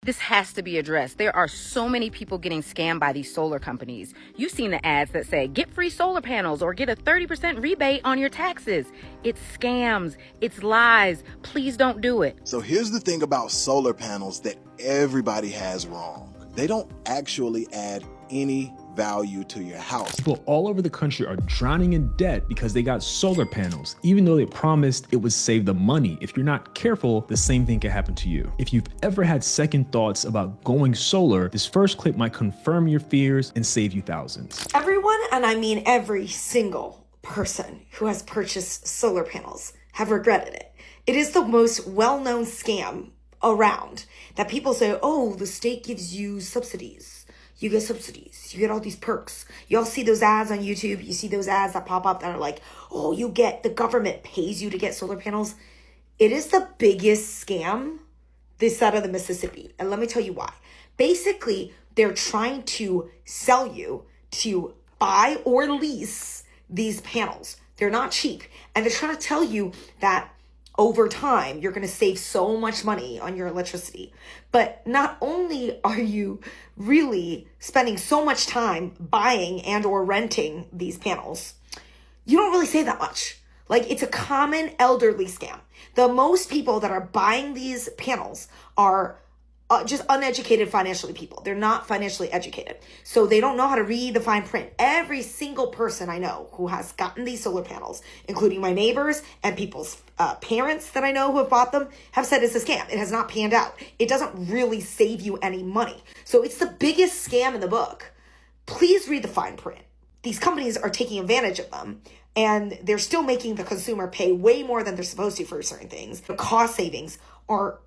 This has to be addressed. There are so many people getting scammed by these solar companies. You've seen the ads that say, get free solar panels or get a 30% rebate on your taxes. It's scams. It's lies. Please don't do it. So here's the thing about solar panels that everybody has wrong. They don't actually add any value to your house. People all over the country are drowning in debt because they got solar panels, even though they promised it would save them money. If you're not careful, the same thing can happen to you. If you've ever had second thoughts about going solar, this first clip might confirm your fears and save you thousands. Everyone, and I mean every single person who has purchased solar panels, have regretted it. It is the most well-known scam around that people say, oh, the state gives you subsidies. You get subsidies. You get all these perks. You all see those ads on YouTube. You see those ads that pop up that are like, oh, the government pays you to get solar panels. It is the biggest scam this side of the Mississippi. And let me tell you why. Basically, they're trying to sell you to buy or lease these panels. They're not cheap. And they're trying to tell you that over time, you're going to save so much money on your electricity. But not only are you really spending so much time buying and or renting these panels, you don't really save that much. Like, it's a common elderly scam. The most people that are buying these panels are just uneducated financially people. They're not financially educated. So they don't know how to read the fine print. Every single person I know who has gotten these solar panels, including my neighbors and people's parents that I know who have bought them, have said it's a scam. It has not panned out. It doesn't really save you any money. So it's the biggest scam in the book. Please read the fine print. These companies are taking advantage of them, and they're still making the consumer pay way more than they're supposed to for certain things. The cost savings are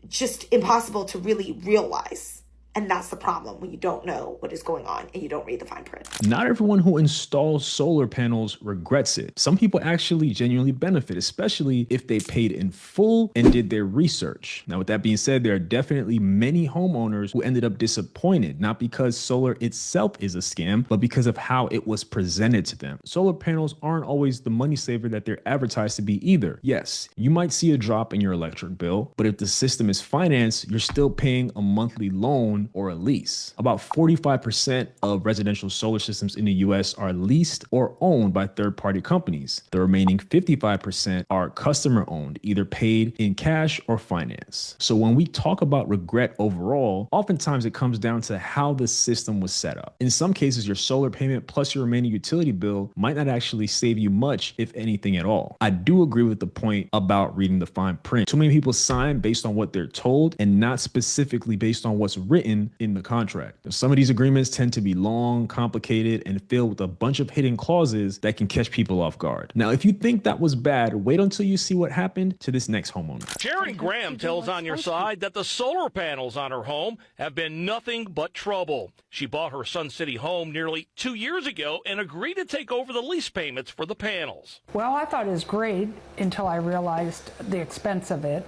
just impossible to really realize. And that's the problem when you don't know what is going on and you don't read the fine print. Not everyone who installs solar panels regrets it. Some people actually genuinely benefit, especially if they paid in full and did their research. Now, with that being said, there are definitely many homeowners who ended up disappointed, not because solar itself is a scam, but because of how it was presented to them. Solar panels aren't always the money saver that they're advertised to be either. Yes, you might see a drop in your electric bill, but if the system is financed, you're still paying a monthly loan or a lease. About 45% of residential solar systems in the US are leased or owned by third-party companies. The remaining 55% are customer-owned, either paid in cash or finance. So when we talk about regret overall, oftentimes it comes down to how the system was set up. In some cases, your solar payment plus your remaining utility bill might not actually save you much, if anything at all. I do agree with the point about reading the fine print. Too many people sign based on what they're told and not specifically based on what's written in the contract. Some of these agreements tend to be long, complicated, and filled with a bunch of hidden clauses that can catch people off guard. Now, if you think that was bad, wait until you see what happened to this next homeowner. Sharon Graham tells On Your Side that the solar panels on her home have been nothing but trouble. She bought her Sun City home nearly 2 years ago and agreed to take over the lease payments for the panels. Well, I thought it was great until I realized the expense of it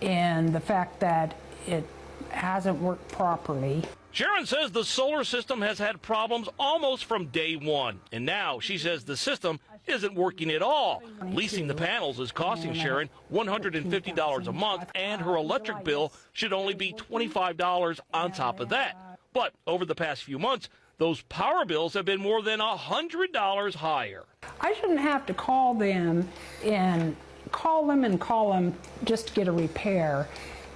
and the fact that it hasn't worked properly. Sharon says the solar system has had problems almost from day one, and now she says the system isn't working at all. Leasing the panels is costing Sharon $150 a month, and her electric bill should only be $25 on top of that. But over the past few months, those power bills have been more than $100 higher. I shouldn't have to call them just to get a repair.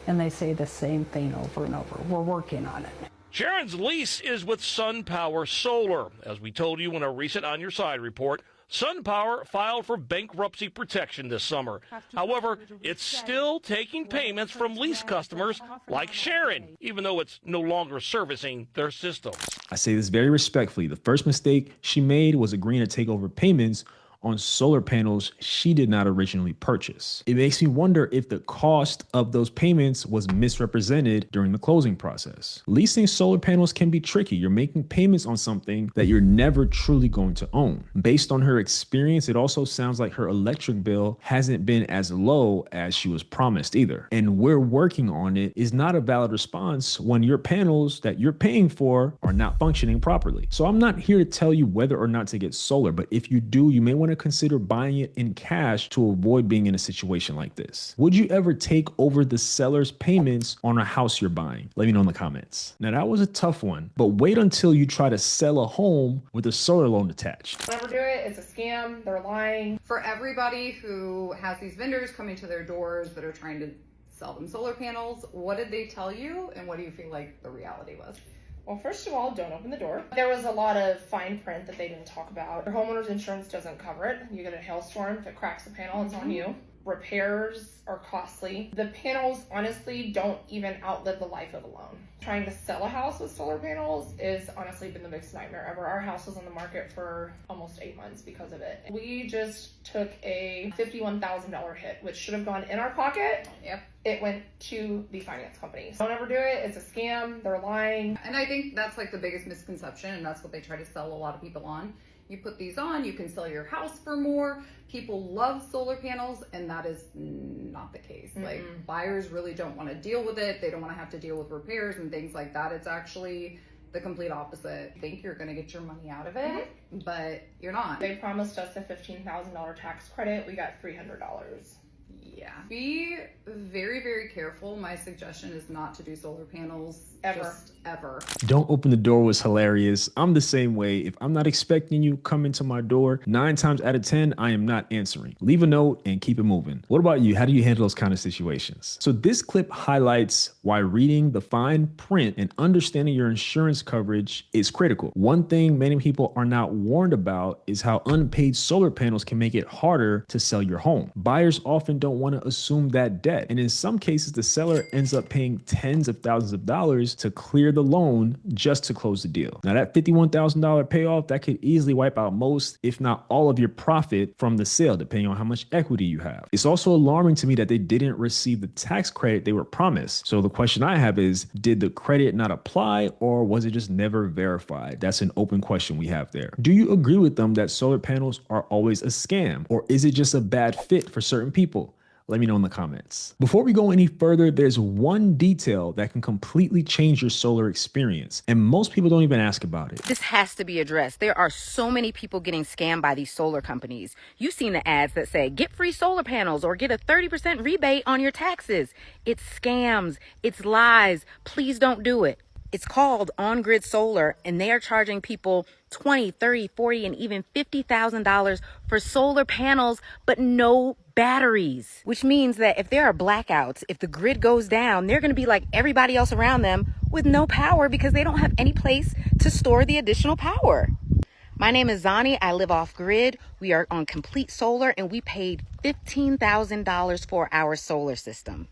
And they say the same thing over and over. We're working on it. Sharon's lease is with SunPower Solar. As we told you in a recent On Your Side report, SunPower filed for bankruptcy protection this summer. However, it's still taking payments from lease customers like Sharon, even though it's no longer servicing their system. I say this very respectfully. The first mistake she made was agreeing to take over payments on solar panels she did not originally purchase. It makes me wonder if the cost of those payments was misrepresented during the closing process. Leasing solar panels can be tricky. You're making payments on something that you're never truly going to own. Based on her experience, it also sounds like her electric bill hasn't been as low as she was promised either. And we're working on it is not a valid response when your panels that you're paying for are not functioning properly. So I'm not here to tell you whether or not to get solar, but if you do, you may want want to consider buying it in cash to avoid being in a situation like this. Would you ever take over the seller's payments on a house you're buying? Let me know in the comments. Now that was a tough one, but wait until you try to sell a home with a solar loan attached. Never do it. It's a scam. They're lying. For everybody who has these vendors coming to their doors that are trying to sell them solar panels, what did they tell you and what do you feel like the reality was? Well, first of all, don't open the door. There was a lot of fine print that they didn't talk about. Your homeowner's insurance doesn't cover it. You get a hailstorm, if it cracks the panel, it's on you. Repairs are costly. The panels honestly don't even outlive the life of a loan. Trying to sell a house with solar panels is honestly been the biggest nightmare ever. Our house was on the market for almost 8 months because of it. We just took a $51,000 hit, which should have gone in our pocket. Yep. It went to the finance company. Don't ever do it. It's a scam. They're lying. And I think that's like the biggest misconception, and that's what they try to sell a lot of people on. You put these on, you can sell your house for more. People love solar panels, and that is not the case. Mm-hmm. Like, buyers really don't want to deal with it. They don't want to have to deal with repairs and things like that. It's actually the complete opposite. You think you're going to get your money out of it, but you're not. They promised us a $15,000 tax credit. We got $300. Yeah. Be very, very careful. My suggestion is not to do solar panels ever. Don't open the door was hilarious. I'm the same way. If I'm not expecting you come into my door, 9 times out of 10, I am not answering. Leave a note and keep it moving. What about you? How do you handle those kind of situations? So this clip highlights why reading the fine print and understanding your insurance coverage is critical. One thing many people are not warned about is how unpaid solar panels can make it harder to sell your home. Buyers often don't want to assume that debt, and in some cases, the seller ends up paying tens of thousands of dollars to clear the loan just to close the deal. Now that $51,000 payoff, that could easily wipe out most, if not all of your profit from the sale, depending on how much equity you have. It's also alarming to me that they didn't receive the tax credit they were promised. So the question I have is, did the credit not apply, or was it just never verified? That's an open question we have there. Do you agree with them that solar panels are always a scam, or is it just a bad fit for certain people? Let me know in the comments. Before we go any further, there's one detail that can completely change your solar experience, and most people don't even ask about it. This has to be addressed. There are so many people getting scammed by these solar companies. You've seen the ads that say, get free solar panels or get a 30% rebate on your taxes. It's scams. It's lies. Please don't do it. It's called on-grid solar, and they are charging people $20, $30, $40, and even $50,000 for solar panels, but no batteries. Which means that if there are blackouts, if the grid goes down, they're going to be like everybody else around them with no power because they don't have any place to store the additional power. My name is Zani. I live off grid. We are on complete solar, and we paid $15,000 for our solar system.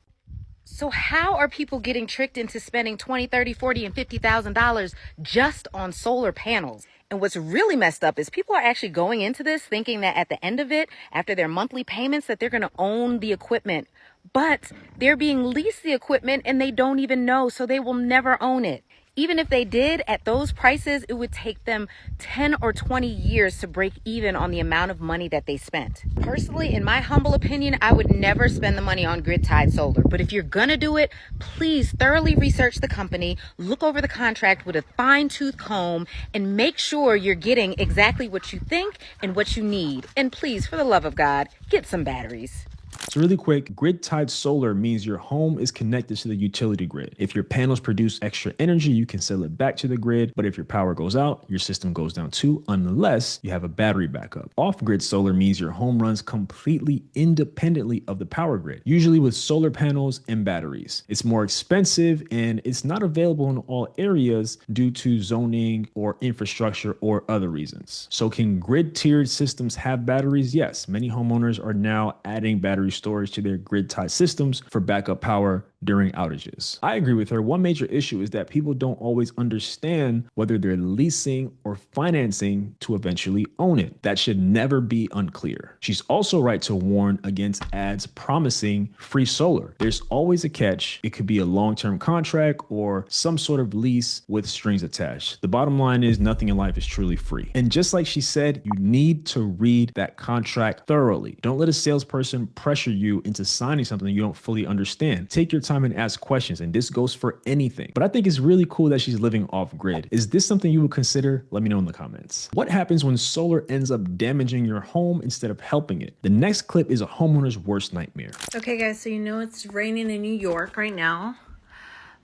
So how are people getting tricked into spending $20, $30, $40, and $50,000 just on solar panels? And what's really messed up is people are actually going into this thinking that at the end of it, after their monthly payments, that they're going to own the equipment. But they're being leased the equipment and they don't even know, so they will never own it. Even if they did, at those prices, it would take them 10 or 20 years to break even on the amount of money that they spent. Personally, in my humble opinion, I would never spend the money on grid-tied solar. But if you're gonna do it, please thoroughly research the company, look over the contract with a fine-tooth comb, and make sure you're getting exactly what you think and what you need. And please, for the love of God, get some batteries. So really quick, grid-tied solar means your home is connected to the utility grid. If your panels produce extra energy, you can sell it back to the grid. But if your power goes out, your system goes down too, unless you have a battery backup. Off-grid solar means your home runs completely independently of the power grid, usually with solar panels and batteries. It's more expensive and it's not available in all areas due to zoning or infrastructure or other reasons. So can grid-tiered systems have batteries? Yes, many homeowners are now adding battery storage to their grid-tied systems for backup power during outages. I agree with her. One major issue is that people don't always understand whether they're leasing or financing to eventually own it. That should never be unclear. She's also right to warn against ads promising free solar. There's always a catch. It could be a long-term contract or some sort of lease with strings attached. The bottom line is nothing in life is truly free. And just like she said, you need to read that contract thoroughly. Don't let a salesperson pressure pressure you into signing something you don't fully understand. Take your time and ask questions, and this goes for anything. But I think it's really cool that she's living off grid. Is this something you would consider? Let me know in the comments. What happens when solar ends up damaging your home instead of helping it? The next clip is a homeowner's worst nightmare. Okay guys, so you know it's raining in New York right now.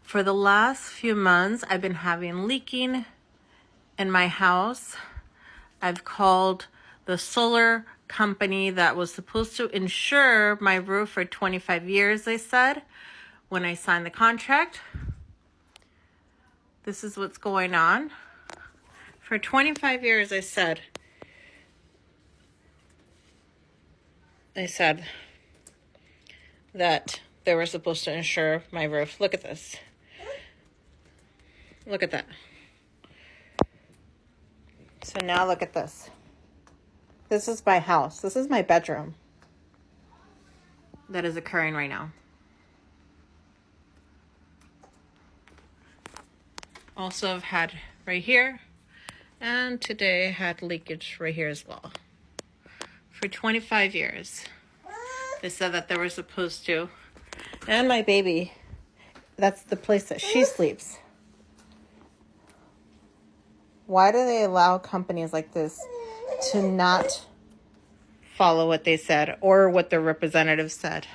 For the last few months, I've been having leaking in my house. I've called the solar company that was supposed to insure my roof for 25 years, they said, when I signed the contract. This is what's going on. For 25 years, they said that they were supposed to insure my roof. Look at this. Look at that. So now look at this. This is my house. This is my bedroom that is occurring right now. Also, I've had right here, and today I had leakage right here as well. For 25 years. They said that they were supposed to. And my baby, that's the place that she sleeps. Why do they allow companies like this to not follow what they said or what their representatives said?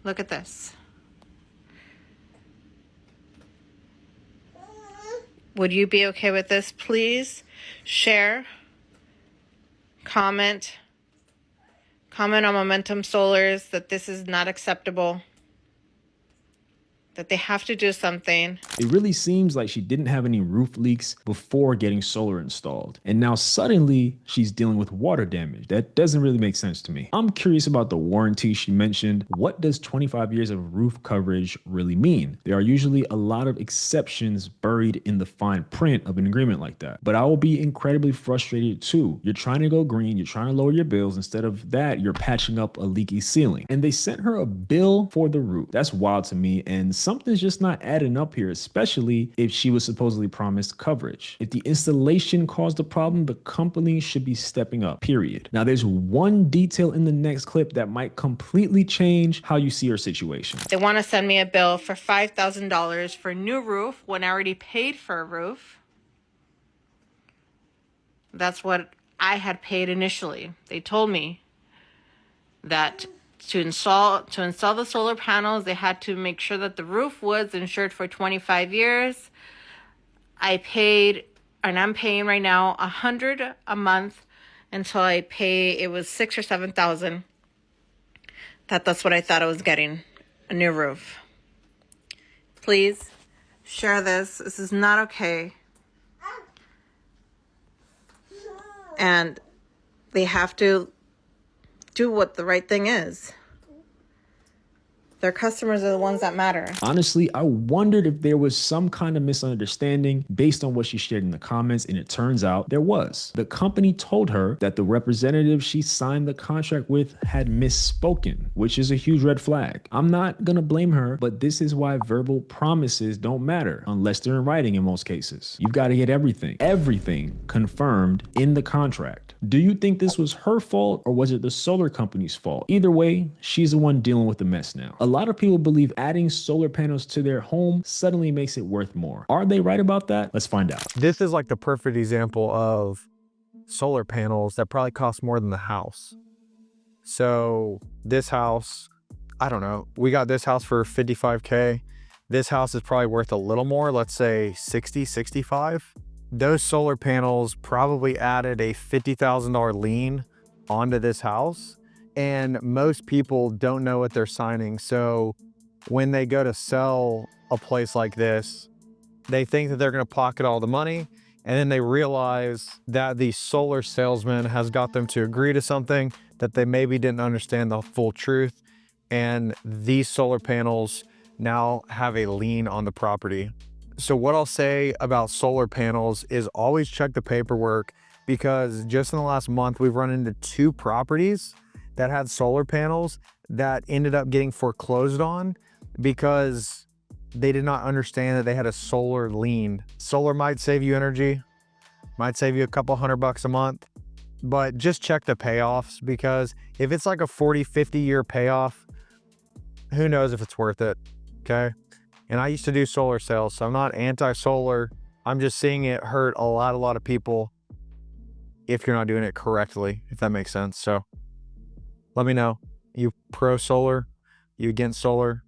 Look at this. Would you be okay with this? Please share, comment on Momentum Solar's that this is not acceptable, that they have to do something. It really seems like she didn't have any roof leaks before getting solar installed. And now suddenly she's dealing with water damage. That doesn't really make sense to me. I'm curious about the warranty she mentioned. What does 25 years of roof coverage really mean? There are usually a lot of exceptions buried in the fine print of an agreement like that. But I will be incredibly frustrated too. You're trying to go green, you're trying to lower your bills. Instead of that, you're patching up a leaky ceiling. And they sent her a bill for the roof. That's wild to me. And something's just not adding up here, especially if she was supposedly promised coverage. If the installation caused a problem, the company should be stepping up, period. Now, there's one detail in the next clip that might completely change how you see her situation. They want to send me a bill for $5,000 for a new roof when I already paid for a roof. That's what I had paid initially. They told me that to install the solar panels, they had to make sure that the roof was insured for 25 years. I paid, and I'm paying right now, $100 a month until I pay, it was $6,000 or $7,000. That's what I thought I was getting, a new roof. Please share this. This is not okay. And they have to do what the right thing is. Their customers are the ones that matter. Honestly, I wondered if there was some kind of misunderstanding based on what she shared in the comments, and it turns out there was. The company told her that the representative she signed the contract with had misspoken, which is a huge red flag. I'm not gonna blame her, but this is why verbal promises don't matter unless they're in writing in most cases. You've got to get everything confirmed in the contract. Do you think this was her fault or was it the solar company's fault? Either way, she's the one dealing with the mess now. A lot of people believe adding solar panels to their home suddenly makes it worth more. Are they right about that? Let's find out. This is like the perfect example of solar panels that probably cost more than the house. So this house, I don't know, we got this house for $55K. This house is probably worth a little more, let's say 60, 65. Those solar panels probably added a $50,000 lien onto this house. And most people don't know what they're signing. So when they go to sell a place like this, they think that they're going to pocket all the money. And then they realize that the solar salesman has got them to agree to something that they maybe didn't understand the full truth. And these solar panels now have a lien on the property. So what I'll say about solar panels is always check the paperwork, because just in the last month, we've run into 2 properties that had solar panels that ended up getting foreclosed on because they did not understand that they had a solar lien. Solar might save you energy, might save you a couple $100 a month, but just check the payoffs, because if it's like a 40, 50-year payoff, who knows if it's worth it, okay? And I used to do solar sales, so I'm not anti-solar. I'm just seeing it hurt a lot of people if you're not doing it correctly, if that makes sense. So let me know. You pro solar? You against solar?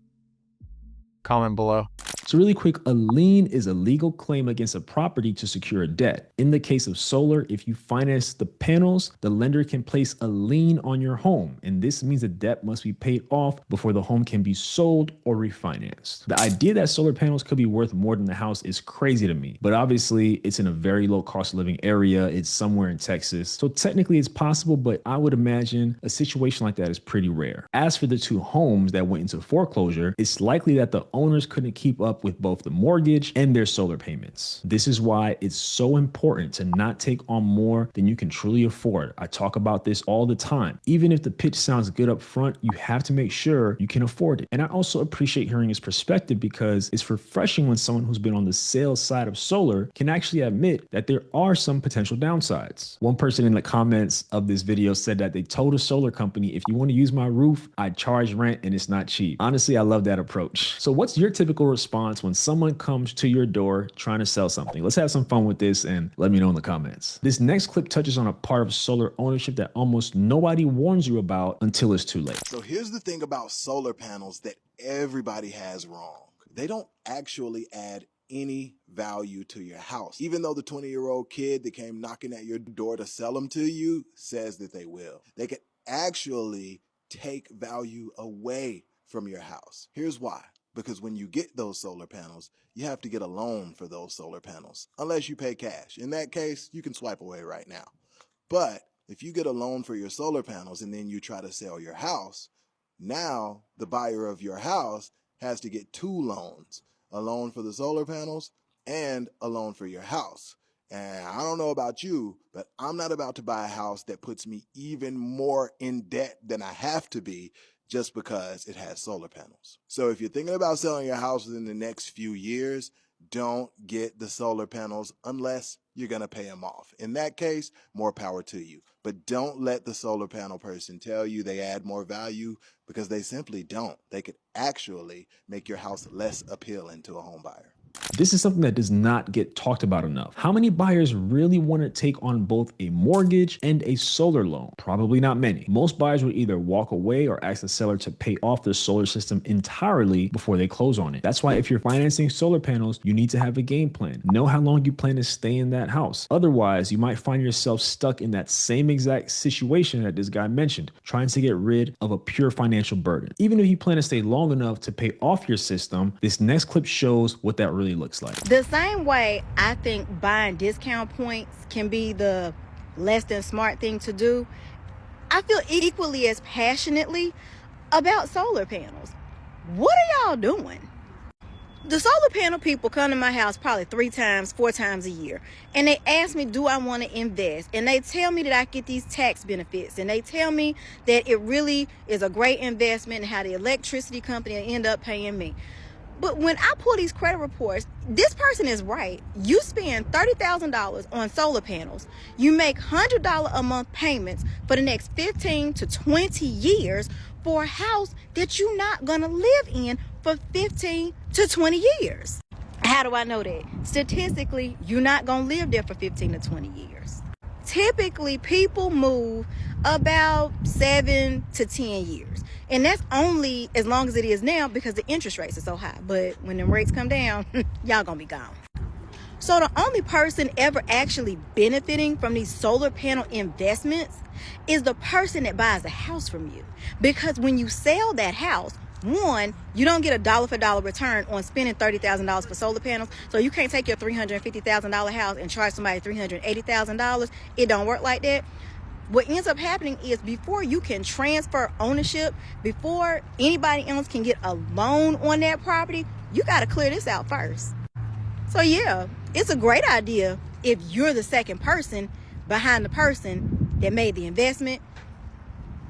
Comment below. So really quick, a lien is a legal claim against a property to secure a debt. In the case of solar, if you finance the panels, the lender can place a lien on your home. And this means the debt must be paid off before the home can be sold or refinanced. The idea that solar panels could be worth more than the house is crazy to me. But obviously, it's in a very low cost of living area. It's somewhere in Texas. So technically it's possible, but I would imagine a situation like that is pretty rare. As for the two homes that went into foreclosure, it's likely that the owners couldn't keep up with both the mortgage and their solar payments. This is why it's so important to not take on more than you can truly afford. I talk about this all the time. Even if the pitch sounds good up front, you have to make sure you can afford it. And I also appreciate hearing his perspective, because it's refreshing when someone who's been on the sales side of solar can actually admit that there are some potential downsides. One person in the comments of this video said that they told a solar company, if you want to use my roof, I charge rent and it's not cheap. Honestly, I love that approach. So what's your typical response when someone comes to your door trying to sell something? Let's have some fun with this and let me know in the comments. This next clip touches on a part of solar ownership that almost nobody warns you about until it's too late. So here's the thing about solar panels that everybody has wrong. They don't actually add any value to your house. Even though the 20-year-old kid that came knocking at your door to sell them to you says that they will. They can actually take value away from your house. Here's why. Because when you get those solar panels, you have to get a loan for those solar panels, unless you pay cash. In that case, you can swipe away right now. But if you get a loan for your solar panels and then you try to sell your house, now the buyer of your house has to get two loans, a loan for the solar panels and a loan for your house. And I don't know about you, but I'm not about to buy a house that puts me even more in debt than I have to be just because it has solar panels. So if you're thinking about selling your house within the next few years, don't get the solar panels unless you're going to pay them off. In that case, more power to you. But don't let the solar panel person tell you they add more value, because they simply don't. They could actually make your house less appealing to a home buyer. This is something that does not get talked about enough. How many buyers really want to take on both a mortgage and a solar loan? Probably not many. Most buyers would either walk away or ask the seller to pay off their solar system entirely before they close on it. That's why if you're financing solar panels, you need to have a game plan. Know how long you plan to stay in that house. Otherwise, you might find yourself stuck in that same exact situation that this guy mentioned, trying to get rid of a pure financial burden. Even if you plan to stay long enough to pay off your system, this next clip shows what that really looks like. The same way I think buying discount points can be the less than smart thing to do, I feel equally as passionately about solar panels. What are y'all doing? The solar panel people come to my house probably 3 times, 4 times a year. And they ask me, do I want to invest? And they tell me that I get these tax benefits. And they tell me that it really is a great investment and how the electricity company will end up paying me. But when I pull these credit reports, this person is right. You spend $30,000 on solar panels. You make $100 a month payments for the next 15 to 20 years for a house that you're not going to live in for 15 to 20 years. How do I know that? Statistically, you're not going to live there for 15 to 20 years. Typically, people move about 7 to 10 years. And that's only as long as it is now because the interest rates are so high. But when them rates come down, y'all gonna be gone. So the only person ever actually benefiting from these solar panel investments is the person that buys the house from you. Because when you sell that house, one, you don't get a dollar for dollar return on spending $30,000 for solar panels. So you can't take your $350,000 house and charge somebody $380,000. It don't work like that. What ends up happening is before you can transfer ownership, before anybody else can get a loan on that property, you got to clear this out first. So yeah, it's a great idea if you're the second person behind the person that made the investment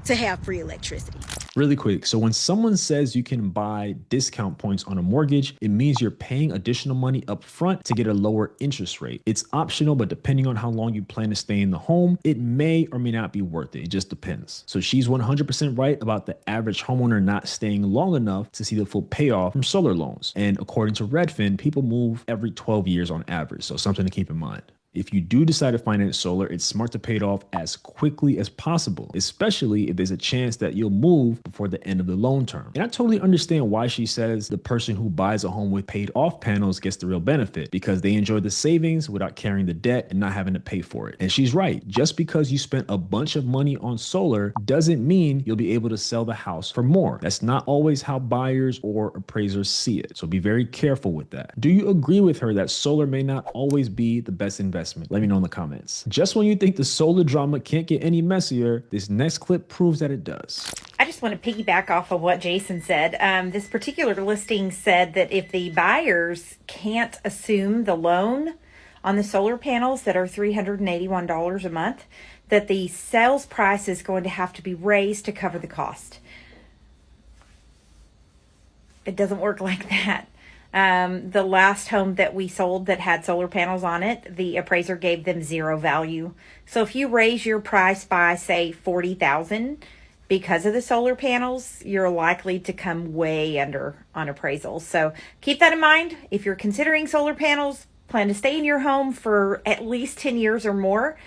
to have free electricity. Really quick, so when someone says you can buy discount points on a mortgage, it means you're paying additional money up front to get a lower interest rate. It's optional, but depending on how long you plan to stay in the home, it may or may not be worth it. It just depends. So she's 100% right about the average homeowner not staying long enough to see the full payoff from solar loans. And according to Redfin, people move every 12 years on average, so something to keep in mind. If you do decide to finance solar, it's smart to pay it off as quickly as possible, especially if there's a chance that you'll move before the end of the loan term. And I totally understand why she says the person who buys a home with paid off panels gets the real benefit, because they enjoy the savings without carrying the debt and not having to pay for it. And she's right. Just because you spent a bunch of money on solar doesn't mean you'll be able to sell the house for more. That's not always how buyers or appraisers see it. So be very careful with that. Do you agree with her that solar may not always be the best investment? Let me know in the comments. Just when you think the solar drama can't get any messier, this next clip proves that it does. I just want to piggyback off of what Jason said. This particular listing said that if the buyers can't assume the loan on the solar panels that are $381 a month, that the sales price is going to have to be raised to cover the cost. It doesn't work like that. The last home that we sold that had solar panels on it, the appraiser gave them zero value. So if you raise your price by, say, $40,000 because of the solar panels, you're likely to come way under on appraisal. So keep that in mind. If you're considering solar panels, plan to stay in your home for at least 10 years or more.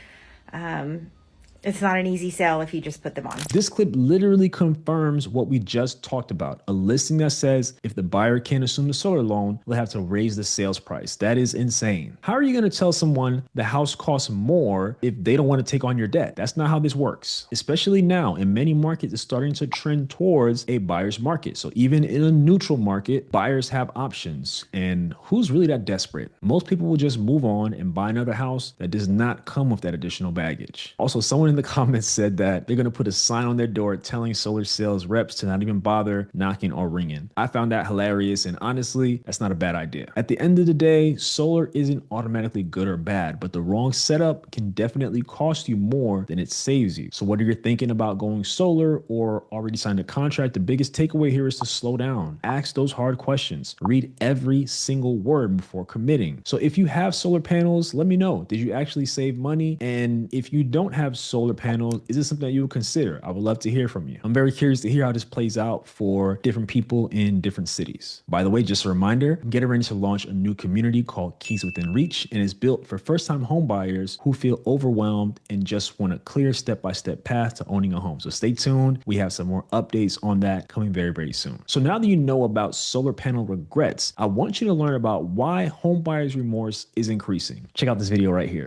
It's not an easy sell if you just put them on. This clip literally confirms what we just talked about. A listing that says if the buyer can't assume the solar loan, they'll have to raise the sales price. That is insane. How are you going to tell someone the house costs more if they don't want to take on your debt? That's not how this works. Especially now, in many markets, it's starting to trend towards a buyer's market. So even in a neutral market, buyers have options. And who's really that desperate? Most people will just move on and buy another house that does not come with that additional baggage. Also, someone in the comments said that they're going to put a sign on their door telling solar sales reps to not even bother knocking or ringing. I found that hilarious, and honestly, that's not a bad idea. At the end of the day, solar isn't automatically good or bad, but the wrong setup can definitely cost you more than it saves you. So whether you're thinking about going solar or already signed a contract, the biggest takeaway here is to slow down. Ask those hard questions. Read every single word before committing. So if you have solar panels, let me know. Did you actually save money? And if you don't have solar panels, is this something that you would consider? I would love to hear from you. I'm very curious to hear how this plays out for different people in different cities. By the way, just a reminder, I'm getting ready to launch a new community called Keys Within Reach, and it's built for first-time home buyers who feel overwhelmed and just want a clear step-by-step path to owning a home. So stay tuned. We have some more updates on that coming very, very soon. So now that you know about solar panel regrets, I want you to learn about why home buyers' remorse is increasing. Check out this video right here.